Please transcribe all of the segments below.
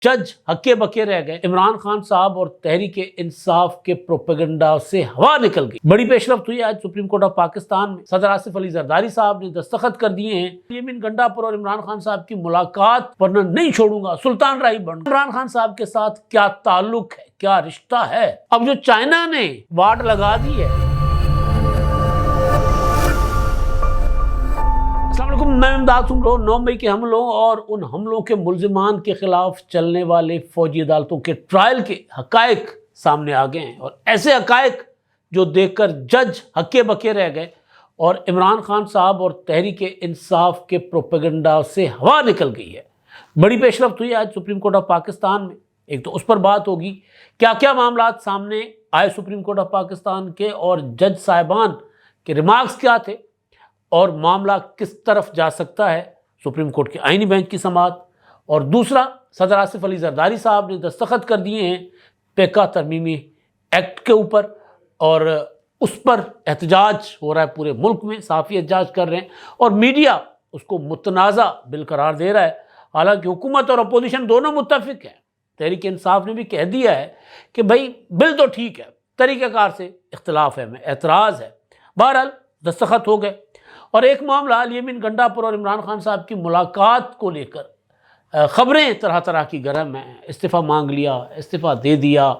جج ہکے بکے رہ گئے۔ عمران خان صاحب اور تحریک انصاف کے پروپیگنڈا سے ہوا نکل گئی۔ بڑی پیش رفت ہوئی آج سپریم کورٹ آف پاکستان میں۔ صدر آصف علی زرداری صاحب نے دستخط کر دیے ہیں یمین گنڈا پر اور عمران خان صاحب کی ملاقات ورنہ نہیں چھوڑوں گا، سلطان رائی بن۔ عمران خان صاحب کے ساتھ کیا تعلق ہے، کیا رشتہ ہے؟ اب جو چائنا نے واٹ لگا دی ہے۔ السلام علیکم، میں امداد سنگھ۔ 9 مئی کے حملوں اور ان حملوں کے ملزمان کے خلاف چلنے والے فوجی عدالتوں کے ٹرائل کے حقائق سامنے آ گئے ہیں، اور ایسے حقائق جو دیکھ کر جج ہکے بکے رہ گئے اور عمران خان صاحب اور تحریک انصاف کے پروپیگنڈا سے ہوا نکل گئی ہے۔ بڑی پیش رفت ہوئی آج سپریم کورٹ آف پاکستان میں۔ ایک تو اس پر بات ہوگی کیا کیا معاملات سامنے آئے سپریم کورٹ آف پاکستان کے، اور جج صاحبان کے ریمارکس کیا تھے، اور معاملہ کس طرف جا سکتا ہے سپریم کورٹ کے آئینی بینچ کی سماعت۔ اور دوسرا، صدر آصف علی زرداری صاحب نے دستخط کر دیے ہیں پیکا ترمیمی ایکٹ کے اوپر، اور اس پر احتجاج ہو رہا ہے پورے ملک میں، صحافی احتجاج کر رہے ہیں اور میڈیا اس کو متنازع بل قرار دے رہا ہے، حالانکہ حکومت اور اپوزیشن دونوں متفق ہیں۔ تحریک انصاف نے بھی کہہ دیا ہے کہ بھائی بل تو ٹھیک ہے، طریقہ کار سے اختلاف ہے، میں اعتراض ہے۔ بہرحال دستخط ہو گئے، اور ایک معاملہ الیمین گنڈا پر اور عمران خان صاحب کی ملاقات کو لے کر خبریں طرح طرح کی گرم ہیں۔ استعفیٰ مانگ لیا، استعفیٰ دے دیا۔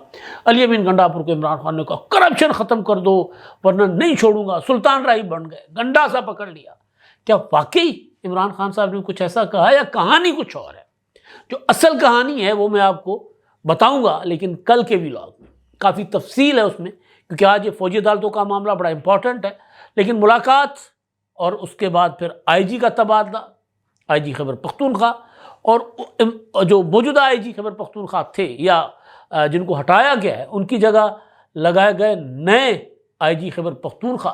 الیمین گنڈا پر کو عمران خان نے کہا کرپشن ختم کر دو ورنہ نہیں چھوڑوں گا، سلطان رائی بن گئے، گنڈا سا پکڑ لیا۔ کیا واقعی عمران خان صاحب نے کچھ ایسا کہا، یا کہانی کچھ اور ہے؟ جو اصل کہانی ہے وہ میں آپ کو بتاؤں گا، لیکن کل کے ولاگ میں کافی تفصیل ہے اس میں، کیونکہ آج یہ فوجی عدالتوں کا معاملہ بڑا امپورٹنٹ ہے۔ لیکن ملاقات اور اس کے بعد پھر آئی جی کا تبادلہ، آئی جی خیبر پختونخوا، اور جو موجودہ آئی جی خیبر پختونخوا تھے یا جن کو ہٹایا گیا ہے ان کی جگہ لگائے گئے نئے آئی جی خیبر پختونخوا،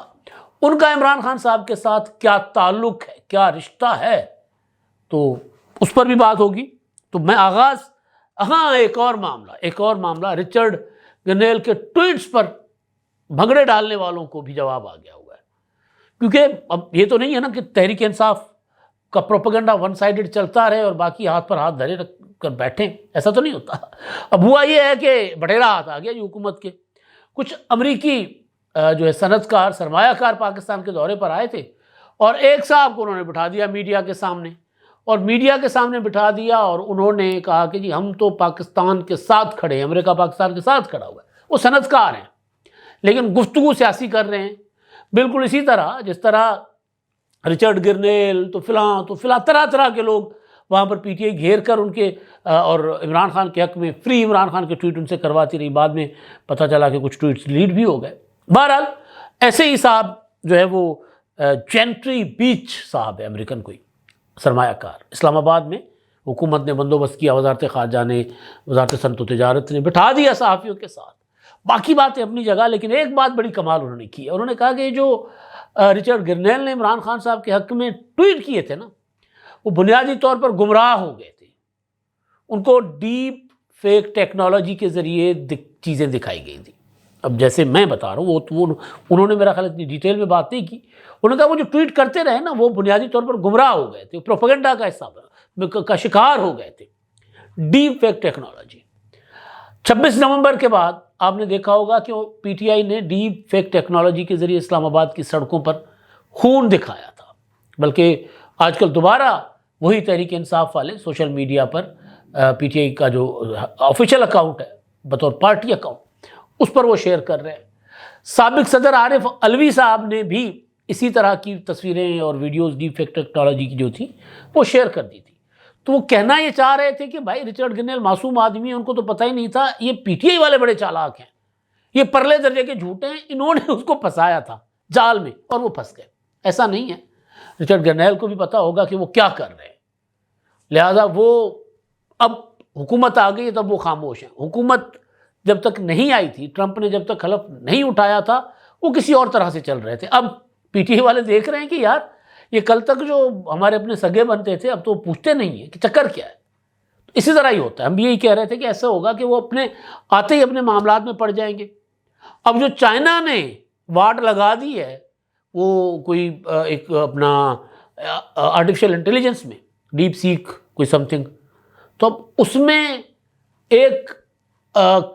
ان کا عمران خان صاحب کے ساتھ کیا تعلق ہے، کیا رشتہ ہے، تو اس پر بھی بات ہوگی۔ تو میں ایک اور معاملہ رچرڈ گرنیل کے ٹویٹس پر بھنگڑے ڈالنے والوں کو بھی جواب آ گیا ہوا ہے، کیونکہ اب یہ تو نہیں ہے نا کہ تحریک انصاف کا پروپیگنڈا ون سائیڈڈ چلتا رہے اور باقی ہاتھ پر ہاتھ دھرے رکھ کر بیٹھیں، ایسا تو نہیں ہوتا۔ اب ہوا یہ ہے کہ بٹیرا ہاتھ آ گیا جی حکومت کے۔ کچھ امریکی جو ہے صنعت کار، سرمایہ کار پاکستان کے دورے پر آئے تھے، اور ایک صاحب کو انہوں نے بٹھا دیا میڈیا کے سامنے، بٹھا دیا اور انہوں نے کہا کہ جی ہم تو پاکستان کے ساتھ کھڑے ہیں، امریکہ پاکستان کے ساتھ کھڑا ہوا ہے۔ وہ صنعت کار ہیں لیکن گفتگو سیاسی کر رہے ہیں، بالکل اسی طرح جس طرح رچرڈ گرنیل تو فلاں طرح کے لوگ وہاں پر پی ٹی آئی گھیر کر ان کے اور عمران خان کے حق میں فری عمران خان کے ٹویٹ ان سے کرواتی رہی، بعد میں پتہ چلا کہ کچھ ٹویٹس ڈیلیٹ بھی ہو گئے۔ بہرحال ایسے ہی صاحب جو ہے وہ جینٹری بیچ صاحب ہے، امریکن کوئی سرمایہ کار، اسلام آباد میں حکومت نے بندوبست کیا، وزارت خارجہ نے، وزارت صنعت و تجارت نے بٹھا دیا صحافیوں کے ساتھ۔ باقی باتیں اپنی جگہ، لیکن ایک بات بڑی کمال انہوں نے کی ہے، انہوں نے کہا کہ جو رچرڈ گرنیل نے عمران خان صاحب کے حق میں ٹویٹ کیے تھے نا، وہ بنیادی طور پر گمراہ ہو گئے تھے، ان کو ڈیپ فیک ٹیکنالوجی کے ذریعے چیزیں دکھائی گئی تھیں۔ اب جیسے میں بتا رہا ہوں، انہوں نے میرا خیال اتنی ڈیٹیل میں بات نہیں کی، انہوں نے کہا وہ جو ٹویٹ کرتے رہے نا وہ بنیادی طور پر گمراہ ہو گئے تھے، پروپیگنڈا کا حصہ کا شکار ہو گئے تھے، ڈیپ فیک ٹیکنالوجی۔ 26 نومبر کے بعد آپ نے دیکھا ہوگا کہ پی ٹی آئی نے ڈیپ فیک ٹیکنالوجی کے ذریعے اسلام آباد کی سڑکوں پر خون دکھایا تھا، بلکہ آج کل دوبارہ وہی تحریک انصاف والے social media per P T I کا جو آفیشیل اکاؤنٹ ہے بطور پارٹی اکاؤنٹ، اس پر وہ شیئر کر رہے ہیں۔ سابق صدر عارف علوی صاحب نے بھی اسی طرح کی تصویریں اور ویڈیوز ڈیپ فیک ٹیکنالوجی کی جو تھی وہ شیئر کر دی تھی۔ تو وہ کہنا یہ چاہ رہے تھے کہ بھائی رچرڈ گرنیل معصوم آدمی ہے، ان کو تو پتہ ہی نہیں تھا، یہ پی ٹی آئی والے بڑے چالاک ہیں، یہ پرلے درجے کے جھوٹے ہیں، انہوں نے اس کو پھنسایا تھا جال میں اور وہ پھنس گئے۔ ایسا نہیں ہے، رچرڈ گرنیل کو بھی پتہ ہوگا کہ وہ کیا کر رہے ہیں، لہٰذا وہ اب حکومت آ گئی ہے تب وہ خاموش ہیں۔ حکومت جب تک نہیں آئی تھی، ٹرمپ نے جب تک حلف نہیں اٹھایا تھا، وہ کسی اور طرح سے چل رہے تھے۔ اب پی ٹی آئی والے دیکھ رہے ہیں کہ یار یہ کل تک جو ہمارے اپنے سگے بنتے تھے اب تو پوچھتے نہیں ہیں کہ چکر کیا ہے۔ اسی طرح ہی ہوتا ہے، ہم بھی یہی کہہ رہے تھے کہ ایسا ہوگا کہ وہ آتے ہی اپنے معاملات میں پڑ جائیں گے۔ اب جو چائنا نے واٹ لگا دی ہے وہ کوئی ایک اپنا آرٹیفیشل انٹیلیجنس میں ڈیپ سیک کوئی سم تھنگ، تو اب اس میں 1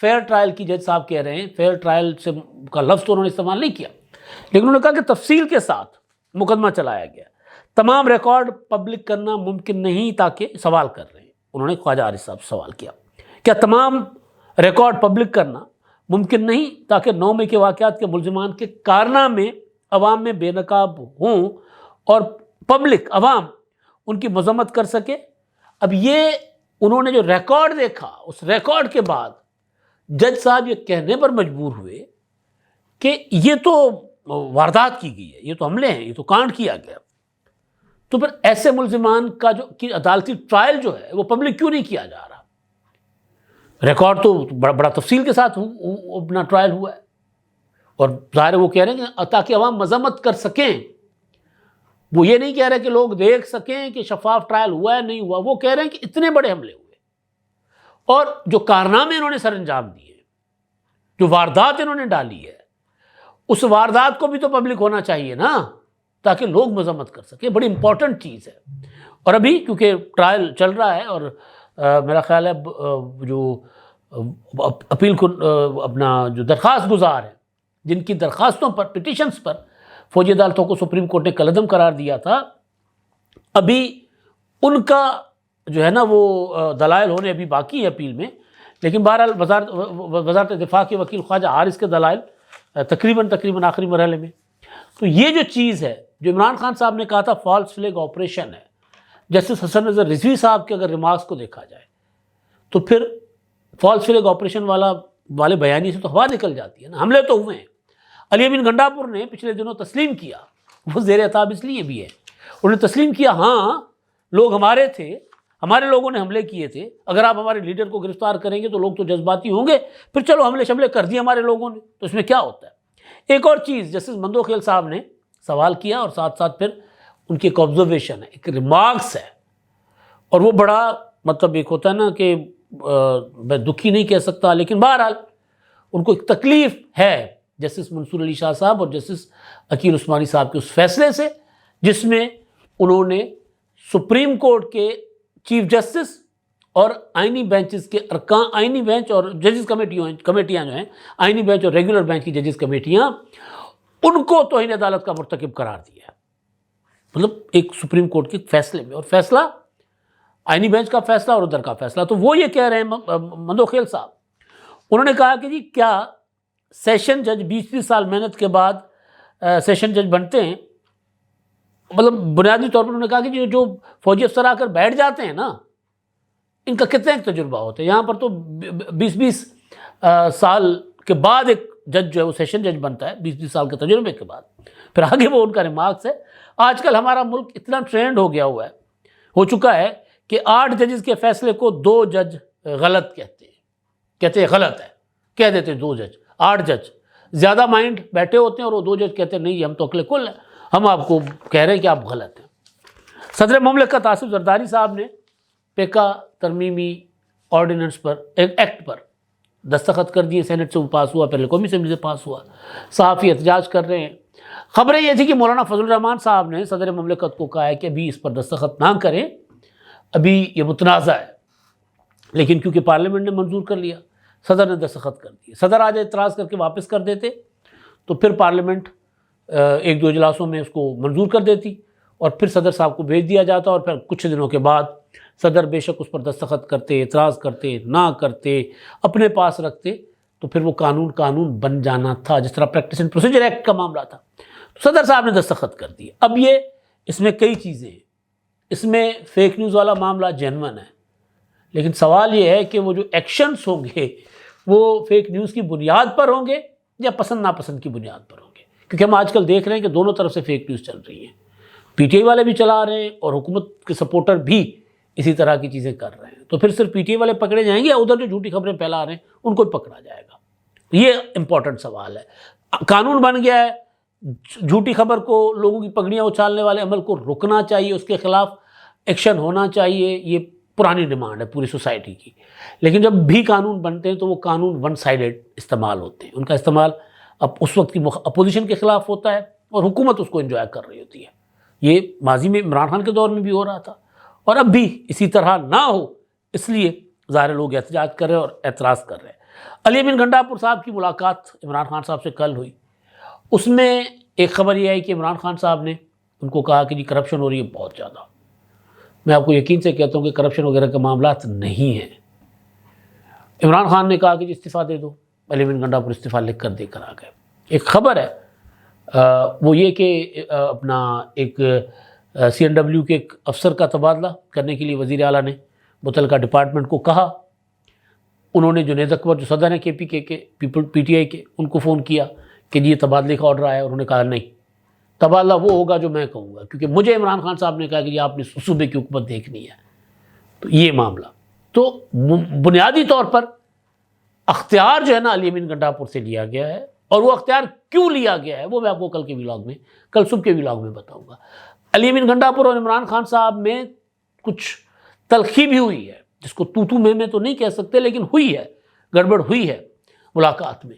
فیئر ٹرائل کی جج صاحب کہہ رہے ہیں، فیئر ٹرائل سے کا لفظ تو انہوں نے استعمال نہیں کیا، لیکن انہوں نے کہا کہ تفصیل کے ساتھ مقدمہ چلایا گیا، تمام ریکارڈ پبلک کرنا ممکن نہیں، تاکہ سوال کر رہے ہیں انہوں نے خواجہ عارف صاحب سے سوال کیا، کیا تمام ریکارڈ پبلک کرنا ممکن نہیں تاکہ 9 مئی کے واقعات کے ملزمان کے کارنامے عوام میں بے نقاب ہوں اور پبلک عوام ان کی مذمت کر سکے؟ اب یہ انہوں نے جو ریکارڈ دیکھا، اس ریکارڈ کے بعد جج صاحب یہ کہنے پر مجبور ہوئے کہ یہ تو واردات کی گئی ہے، یہ تو حملے ہیں، یہ تو کانڈ کیا گیا، تو پھر ایسے ملزمان کا جو عدالتی ٹرائل جو ہے وہ پبلک کیوں نہیں کیا جا رہا؟ ریکارڈ تو بڑا تفصیل کے ساتھ اپنا ٹرائل ہوا ہے، اور ظاہر وہ کہہ رہے ہیں کہ تاکہ عوام مذمت کر سکیں، وہ یہ نہیں کہہ رہے کہ لوگ دیکھ سکیں کہ شفاف ٹرائل ہوا ہے نہیں ہوا، وہ کہہ رہے ہیں کہ اتنے بڑے حملے ہوئے اور جو کارنامے انہوں نے سر انجام دیے، جو واردات انہوں نے ڈالی ہے، اس واردات کو بھی تو پبلک ہونا چاہیے نا، تاکہ لوگ مذمت کر سکیں، بڑی امپورٹنٹ چیز ہے۔ اور ابھی کیونکہ ٹرائل چل رہا ہے اور میرا خیال ہے جو اپیل کو اپنا جو درخواست گزار ہیں، جن کی درخواستوں پر، پٹیشنز پر فوجی عدالتوں کو سپریم کورٹ نے کالعدم قرار دیا تھا، ابھی ان کا جو ہے نا وہ دلائل ہونے ابھی باقی ہے اپیل میں، لیکن بہرحال وزارت دفاع کے وکیل خواجہ عارف کے دلائل تقریباً آخری مرحلے میں۔ تو یہ جو چیز ہے جو عمران خان صاحب نے کہا تھا فالس فلیگ آپریشن ہے، جسٹس حسن نظر رضوی صاحب کے اگر ریمارکس کو دیکھا جائے تو پھر فالس فلیگ آپریشن والے بیانی سے تو ہوا نکل جاتی ہے نا، حملے تو ہوئے ہیں۔ علی امین گنڈاپور نے پچھلے دنوں تسلیم کیا، وہ زیر عتاب اس لیے بھی ہے، انہوں نے تسلیم کیا ہاں لوگ ہمارے تھے، ہمارے لوگوں نے حملے کیے تھے، اگر آپ ہمارے لیڈر کو گرفتار کریں گے تو لوگ تو جذباتی ہوں گے، پھر چلو حملے کر دیے ہمارے لوگوں نے، تو اس میں کیا ہوتا ہے؟ ایک اور چیز جسٹس مندوخیل صاحب نے سوال کیا اور ساتھ ساتھ پھر ان کی ایک آبزرویشن ہے، ایک ریمارکس ہے، اور وہ بڑا مطلب ایک ہوتا ہے نا کہ میں دکھی نہیں کہہ سکتا، لیکن بہرحال ان کو ایک تکلیف ہے جسٹس منصور علی شاہ صاحب اور جسٹس عقیل عثمانی صاحب کے اس فیصلے سے، جس میں انہوں نے سپریم کورٹ کے چیف جسٹس اور آئینی بینچز کے ارکان، آئینی بینچ اور ججز کمیٹیاں جو ہیں، آئینی بینچ اور ریگولر بینچ کی ججز کمیٹیاں، ان کو توہین عدالت کا مرتکب قرار دیا ہے، مطلب ایک سپریم کورٹ کے فیصلے میں، اور فیصلہ آئینی بینچ کا فیصلہ اور ادھر کا فیصلہ۔ تو وہ یہ کہہ رہے ہیں مندوخیل صاحب، انہوں نے کہا کہ جی کیا سیشن جج 20 سال محنت کے بعد سیشن جج بنتے ہیں، مطلب بنیادی طور پر انہوں نے کہا کہ جو فوجی افسر آ کر بیٹھ جاتے ہیں نا، ان کا کتنے تجربہ ہوتا ہے، یہاں پر تو 20 سال کے بعد ایک جج جو ہے وہ سیشن جج بنتا ہے، 20 سال کے تجربے کے بعد۔ پھر آگے وہ ان کا ریمارکس ہے، آج کل ہمارا ملک اتنا ٹرینڈ ہو چکا ہے کہ 8 ججز کے فیصلے کو 2 جج غلط کہتے ہیں غلط ہے، کہہ دیتے ہیں 2 جج، 8 جج زیادہ مائنڈ بیٹھے ہوتے ہیں اور وہ 2 جج کہتے ہیں نہیں ہم تو عقل کل ہیں، ہم آپ کو کہہ رہے ہیں کہ آپ غلط ہیں۔ صدر مملکت آصف زرداری صاحب نے پیکا ترمیمی آرڈیننس پر، ایکٹ پر دستخط کر دیے، سینٹ سے وہ پاس ہوا، پہلے قومی اسمبلی سے پاس ہوا، صحافی احتجاج کر رہے ہیں۔ خبریں یہ تھی کہ مولانا فضل الرحمان صاحب نے صدر مملکت کو کہا ہے کہ ابھی اس پر دستخط نہ کریں، ابھی یہ متنازع ہے، لیکن کیونکہ پارلیمنٹ نے منظور کر لیا، صدر نے دستخط کر دیے، صدر آج اعتراض کر کے واپس کر دیتے تو پھر پارلیمنٹ 1-2 اجلاسوں میں اس کو منظور کر دیتی اور پھر صدر صاحب کو بھیج دیا جاتا، اور پھر کچھ دنوں کے بعد صدر بے شک اس پر دستخط کرتے، اعتراض کرتے، نہ کرتے، اپنے پاس رکھتے، تو پھر وہ قانون بن جانا تھا، جس طرح پریکٹس اینڈ پروسیجر ایکٹ کا معاملہ تھا۔ تو صدر صاحب نے دستخط کر دیے۔ اب یہ اس میں کئی چیزیں ہیں، اس میں فیک نیوز والا معاملہ جینون ہے، لیکن سوال یہ ہے کہ وہ جو ایکشنز ہوں گے وہ فیک نیوز کی بنیاد پر ہوں گے یا پسند ناپسند کی بنیاد پر ہوں گے، کیونکہ ہم آج کل دیکھ رہے ہیں کہ دونوں طرف سے فیک نیوز چل رہی ہیں، پی ٹی آئی والے بھی چلا رہے ہیں اور حکومت کے سپورٹر بھی اسی طرح کی چیزیں کر رہے ہیں، تو پھر صرف پی ٹی آئی والے پکڑے جائیں گے یا ادھر جو جھوٹی خبریں پھیلا رہے ہیں ان کو بھی پکڑا جائے گا؟ یہ امپورٹنٹ سوال ہے۔ قانون بن گیا ہے، جھوٹی خبر کو، لوگوں کی پگڑیاں اچھالنے والے عمل کو رکنا چاہیے، اس کے خلاف ایکشن ہونا چاہیے، یہ پرانی ڈیمانڈ ہے پوری سوسائٹی کی، لیکن جب بھی قانون بنتے ہیں تو وہ قانون ون سائیڈڈ استعمال ہوتے ہیں، ان کا استعمال اب اس وقت کی اپوزیشن کے خلاف ہوتا ہے اور حکومت اس کو انجوائے کر رہی ہوتی ہے۔ یہ ماضی میں عمران خان کے دور میں بھی ہو رہا تھا اور اب بھی اسی طرح نہ ہو، اس لیے ظاہر لوگ احتجاج کر رہے ہیں اور اعتراض کر رہے ہیں۔ علی امین گنڈاپور صاحب کی ملاقات عمران خان صاحب سے کل ہوئی، اس میں ایک خبر یہ آئی کہ عمران خان صاحب نے ان کو کہا کہ جی کرپشن ہو رہی ہے بہت زیادہ۔ میں آپ کو یقین سے کہتا ہوں کہ کرپشن وغیرہ کے معاملات نہیں ہیں۔ عمران خان نے کہا کہ جی استعفیٰ دے دو، علی امین گنڈاپور استعفیٰ لکھ کر دے کر آ گئے۔ ایک خبر ہے وہ یہ کہ اپنا ایک CNW کے ایک افسر کا تبادلہ کرنے کے لیے وزیر اعلیٰ نے متعلقہ ڈپارٹمنٹ کو کہا۔ انہوں نے جنید اکبر جو صدر ہیں KPK کے PTI کے، ان کو فون کیا کہ جی یہ تبادلے کا آرڈر آیا، انہوں نے کہا نہیں، تبادلہ وہ ہوگا جو میں کہوں گا، کیونکہ مجھے عمران خان صاحب نے کہا کہ جی آپ نے صوبے کی حکومت دیکھنی ہے۔ تو یہ معاملہ تو بنیادی طور پر اختیار جو ہے نا علی امین گنڈاپور سے لیا گیا ہے، اور وہ اختیار کیوں لیا گیا ہے وہ میں آپ کو کل صبح کے ولاگ میں بتاؤں گا۔ علی امین گنڈاپور اور عمران خان صاحب میں کچھ تلخی بھی ہوئی ہے، جس کو تو میں تو نہیں کہہ سکتے، لیکن ہوئی ہے، گڑبڑ ہوئی ہے ملاقات میں۔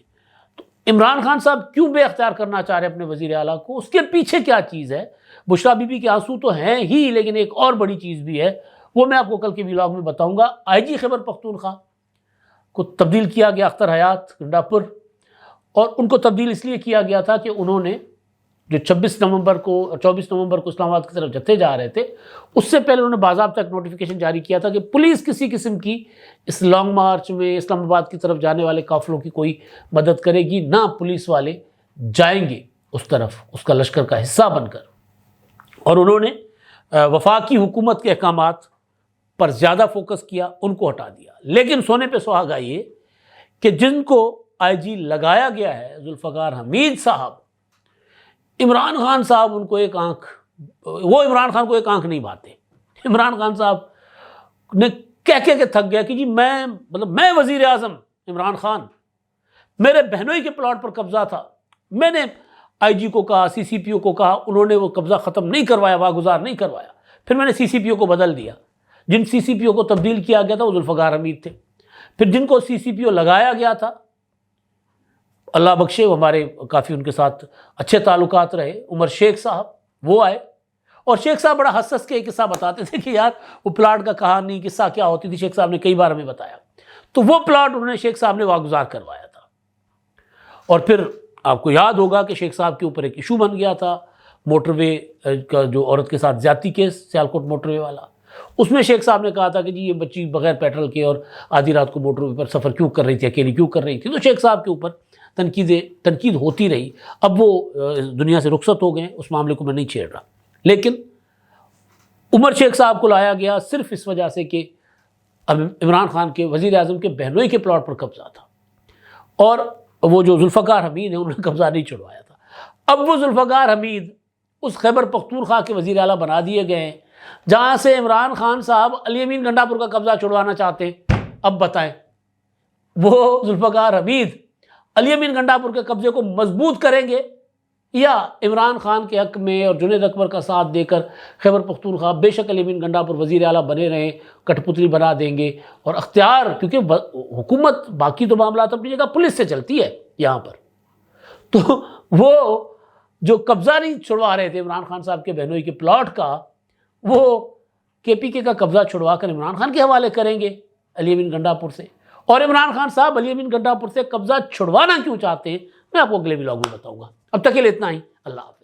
تو عمران خان صاحب کیوں بے اختیار کرنا چاہ رہے ہیں اپنے وزیر اعلیٰ کو، اس کے پیچھے کیا چیز ہے؟ بشریٰ بی بی کے آنسو تو ہیں ہی، لیکن ایک اور بڑی چیز بھی ہے، وہ میں آپ کو کل کے ولاگ میں بتاؤں گا۔ IG خیبر پختونخوا کو تبدیل کیا گیا اختر حیات گنڈاپور، اور ان کو تبدیل اس لیے کیا گیا تھا کہ انہوں نے جو 24 نومبر کو اسلام آباد کی طرف جتے جا رہے تھے، اس سے پہلے انہوں نے باضابطہ ایک نوٹیفیکیشن جاری کیا تھا کہ پولیس کسی قسم کی اس لانگ مارچ میں اسلام آباد کی طرف جانے والے قافلوں کی کوئی مدد کرے گی نہ، پولیس والے جائیں گے اس طرف اس کا لشکر کا حصہ بن کر۔ اور انہوں نے وفاقی حکومت کے احکامات پر زیادہ فوکس کیا، ان کو ہٹا دیا۔ لیکن سونے پہ سہاگا یہ کہ جن کو IG لگایا گیا ہے ذوالفقار حمید صاحب، عمران خان صاحب ان کو ایک آنکھ، وہ عمران خان کو ایک آنکھ نہیں بھاتے۔ عمران خان صاحب نے کہہ کے تھک گیا کہ جی میں وزیر اعظم عمران خان، میرے بہنوئی کے پلاٹ پر قبضہ تھا، میں نے IG کو کہا، CCPO کو کہا، انہوں نے وہ قبضہ ختم نہیں کروایا، واگزار نہیں کروایا، پھر میں نے CCPO کو بدل دیا۔ جن CCPO کو تبدیل کیا گیا تھا وہ ذوالفقار حمید تھے، پھر جن کو CCPO لگایا گیا تھا، اللہ بخشے، وہ ہمارے کافی ان کے ساتھ اچھے تعلقات رہے، عمر شیخ صاحب، وہ آئے، اور شیخ صاحب بڑا ہنس کے ایک قصہ بتاتے تھے کہ یار وہ پلاٹ کا کہانی قصہ کیا ہوتی تھی، شیخ صاحب نے کئی بار ہمیں بتایا۔ تو وہ پلاٹ انہوں نے شیخ صاحب نے واگزار کروایا تھا، اور پھر آپ کو یاد ہوگا کہ شیخ صاحب کے اوپر ایک ایشو بن گیا تھا موٹر وے کا، جو عورت کے ساتھ زیادتی کیس سیالکوٹ موٹر وے والا، اس میں شیخ صاحب نے کہا تھا کہ جی یہ بچی بغیر پیٹرول کے اور آدھی رات کو موٹر وے پر سفر کیوں کر رہی تھی، اکیلی کیوں کر رہی تھی۔ تو شیخ صاحب کے اوپر تنقید ہوتی رہی۔ اب وہ دنیا سے رخصت ہو گئے، اس معاملے کو میں نہیں چھیڑ رہا، لیکن عمر شیخ صاحب کو لایا گیا صرف اس وجہ سے کہ اب عمران خان کے وزیر اعظم کے بہنوئی کے پلاٹ پر قبضہ تھا، اور وہ جو ذوالفقار حمید ہیں انہوں نے قبضہ نہیں چھڑوایا تھا۔ اب وہ ذوالفقار حمید اس خیبر پختونخوا کے وزیر اعلیٰ بنا دیے گئے ہیں جہاں سے عمران خان صاحب علی امین گنڈاپور کا قبضہ چھڑوانا چاہتے ہیں۔ اب بتائیں، وہ ذوالفقار حمید علی امین گنڈاپور کے قبضے کو مضبوط کریں گے یا عمران خان کے حق میں اور جنید اکبر کا ساتھ دے کر خیبر پختونخوا بے شک علی امین گنڈاپور وزیر اعلیٰ بنے رہیں، کٹ پتلی بنا دیں گے، اور اختیار، کیونکہ حکومت باقی تو معاملات اپنی جگہ پولیس سے چلتی ہے یہاں پر، تو وہ جو قبضہ نہیں چھڑوا رہے تھے عمران خان صاحب کے بہنوئی کے پلاٹ کا، وہ KPK کا قبضہ چھڑوا کر عمران خان کے حوالے کریں گے علی امین گنڈاپور سے۔ اور عمران خان صاحب علی امین گنڈاپور سے قبضہ چھڑوانا کیوں چاہتے ہیں میں آپ کو اگلے ولاگ میں بتاؤں گا۔ اب تک کے لیے اتنا ہی، اللہ حافظ۔